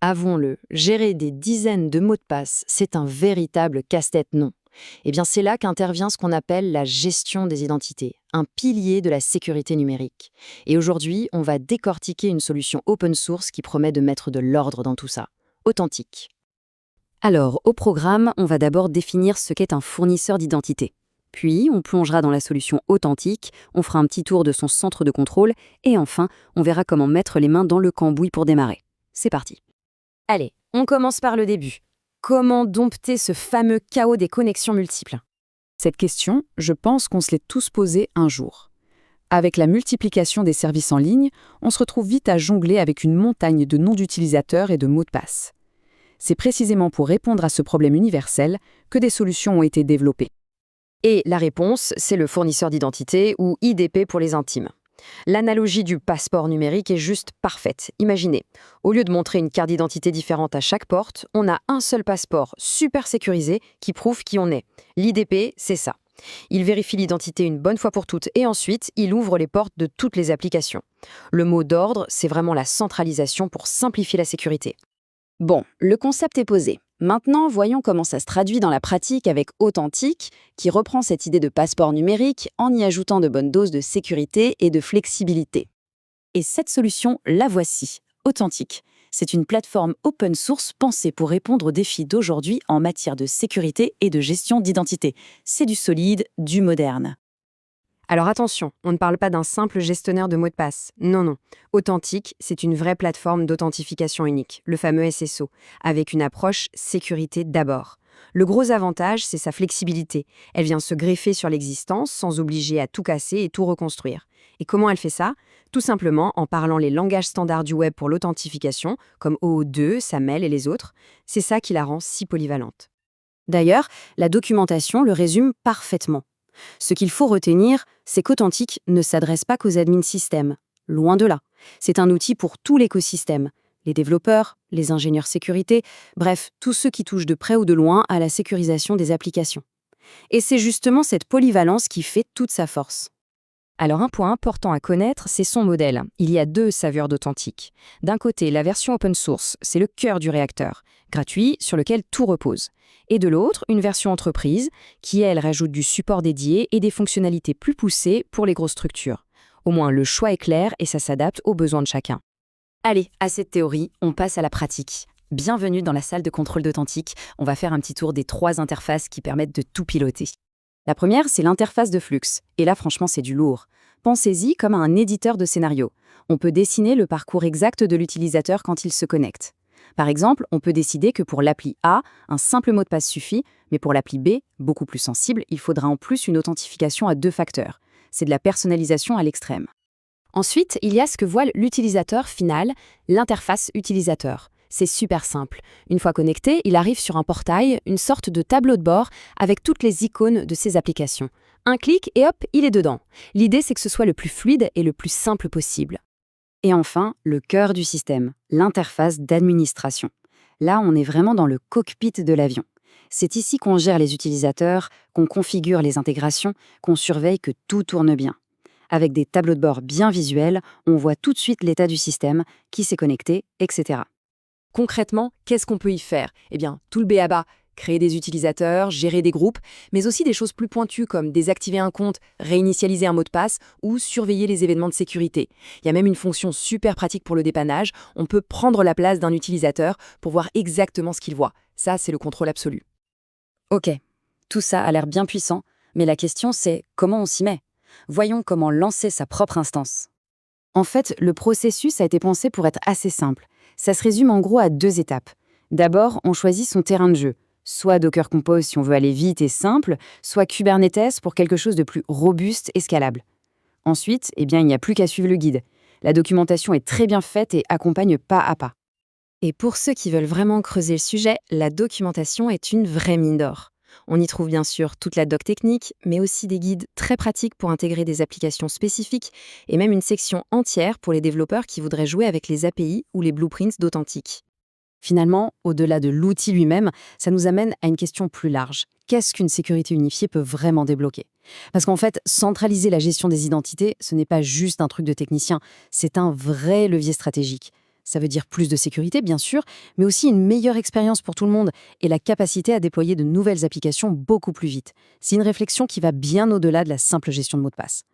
Avouons-le, gérer des dizaines de mots de passe, c'est un véritable casse-tête, non? Eh bien, c'est là qu'intervient ce qu'on appelle la gestion des identités, un pilier de la sécurité numérique. Et aujourd'hui, on va décortiquer une solution open source qui promet de mettre de l'ordre dans tout ça. Authentique. Alors, au programme, on va d'abord définir ce qu'est un fournisseur d'identité. Puis, on plongera dans la solution authentique, on fera un petit tour de son centre de contrôle, et enfin, on verra comment mettre les mains dans le cambouis pour démarrer. C'est parti. Allez, on commence par le début. Comment dompter ce fameux chaos des connexions multiples? Cette question, je pense qu'on se l'est tous posée un jour. Avec la multiplication des services en ligne, on se retrouve vite à jongler avec une montagne de noms d'utilisateurs et de mots de passe. C'est précisément pour répondre à ce problème universel que des solutions ont été développées. Et la réponse, c'est le fournisseur d'identité ou IDP pour les intimes. L'analogie du passeport numérique est juste parfaite. Imaginez, au lieu de montrer une carte d'identité différente à chaque porte, on a un seul passeport super sécurisé qui prouve qui on est. L'IDP, c'est ça. Il vérifie l'identité une bonne fois pour toutes et ensuite, il ouvre les portes de toutes les applications. Le mot d'ordre, c'est vraiment la centralisation pour simplifier la sécurité. Bon, le concept est posé. Maintenant, voyons comment ça se traduit dans la pratique avec Authentique, qui reprend cette idée de passeport numérique en y ajoutant de bonnes doses de sécurité et de flexibilité. Et cette solution, la voici, Authentique. C'est une plateforme open source pensée pour répondre aux défis d'aujourd'hui en matière de sécurité et de gestion d'identité. C'est du solide, du moderne. Alors attention, on ne parle pas d'un simple gestionnaire de mots de passe. Non, non. Authentique, c'est une vraie plateforme d'authentification unique, le fameux SSO, avec une approche sécurité d'abord. Le gros avantage, c'est sa flexibilité. Elle vient se greffer sur l'existence sans obliger à tout casser et tout reconstruire. Et comment elle fait ça? Tout simplement en parlant les langages standards du web pour l'authentification, comme OO2, SAML et les autres. C'est ça qui la rend si polyvalente. D'ailleurs, la documentation le résume parfaitement. Ce qu'il faut retenir, c'est qu'Authentique ne s'adresse pas qu'aux admins système. Loin de là. C'est un outil pour tout l'écosystème. Les développeurs, les ingénieurs sécurité, bref, tous ceux qui touchent de près ou de loin à la sécurisation des applications. Et c'est justement cette polyvalence qui fait toute sa force. Alors un point important à connaître, c'est son modèle. Il y a deux saveurs d'Authentique. D'un côté, la version open source, c'est le cœur du réacteur, gratuit, sur lequel tout repose. Et de l'autre, une version entreprise, qui elle rajoute du support dédié et des fonctionnalités plus poussées pour les grosses structures. Au moins le choix est clair et ça s'adapte aux besoins de chacun. Allez, à cette théorie, on passe à la pratique. Bienvenue dans la salle de contrôle d'Authentique. On va faire un petit tour des 3 interfaces qui permettent de tout piloter. La première, c'est l'interface de Flux. Et là, franchement, c'est du lourd. Pensez-y comme à un éditeur de scénario. On peut dessiner le parcours exact de l'utilisateur quand il se connecte. Par exemple, on peut décider que pour l'appli A, un simple mot de passe suffit, mais pour l'appli B, beaucoup plus sensible, il faudra en plus une authentification à 2 facteurs. C'est de la personnalisation à l'extrême. Ensuite, il y a ce que voit l'utilisateur final, l'interface utilisateur. C'est super simple. Une fois connecté, il arrive sur un portail, une sorte de tableau de bord avec toutes les icônes de ses applications. Un clic et hop, il est dedans. L'idée, c'est que ce soit le plus fluide et le plus simple possible. Et enfin, le cœur du système, l'interface d'administration. Là, on est vraiment dans le cockpit de l'avion. C'est ici qu'on gère les utilisateurs, qu'on configure les intégrations, qu'on surveille que tout tourne bien. Avec des tableaux de bord bien visuels, on voit tout de suite l'état du système, qui s'est connecté, etc. Concrètement, qu'est-ce qu'on peut y faire? Eh bien, tout le b.a.-ba, créer des utilisateurs, gérer des groupes, mais aussi des choses plus pointues comme désactiver un compte, réinitialiser un mot de passe ou surveiller les événements de sécurité. Il y a même une fonction super pratique pour le dépannage. On peut prendre la place d'un utilisateur pour voir exactement ce qu'il voit. Ça, c'est le contrôle absolu. Ok, tout ça a l'air bien puissant, mais la question c'est comment on s'y met? Voyons comment lancer sa propre instance. En fait, le processus a été pensé pour être assez simple. Ça se résume en gros à 2 étapes. D'abord, on choisit son terrain de jeu. Soit Docker Compose si on veut aller vite et simple, soit Kubernetes pour quelque chose de plus robuste et scalable. Ensuite, il n'y a plus qu'à suivre le guide. La documentation est très bien faite et accompagne pas à pas. Et pour ceux qui veulent vraiment creuser le sujet, la documentation est une vraie mine d'or. On y trouve bien sûr toute la doc technique, mais aussi des guides très pratiques pour intégrer des applications spécifiques et même une section entière pour les développeurs qui voudraient jouer avec les API ou les blueprints d'Authentique. Finalement, au-delà de l'outil lui-même, ça nous amène à une question plus large. Qu'est-ce qu'une sécurité unifiée peut vraiment débloquer? Parce qu'en fait, centraliser la gestion des identités, ce n'est pas juste un truc de technicien, c'est un vrai levier stratégique. Ça veut dire plus de sécurité, bien sûr, mais aussi une meilleure expérience pour tout le monde et la capacité à déployer de nouvelles applications beaucoup plus vite. C'est une réflexion qui va bien au-delà de la simple gestion de mots de passe.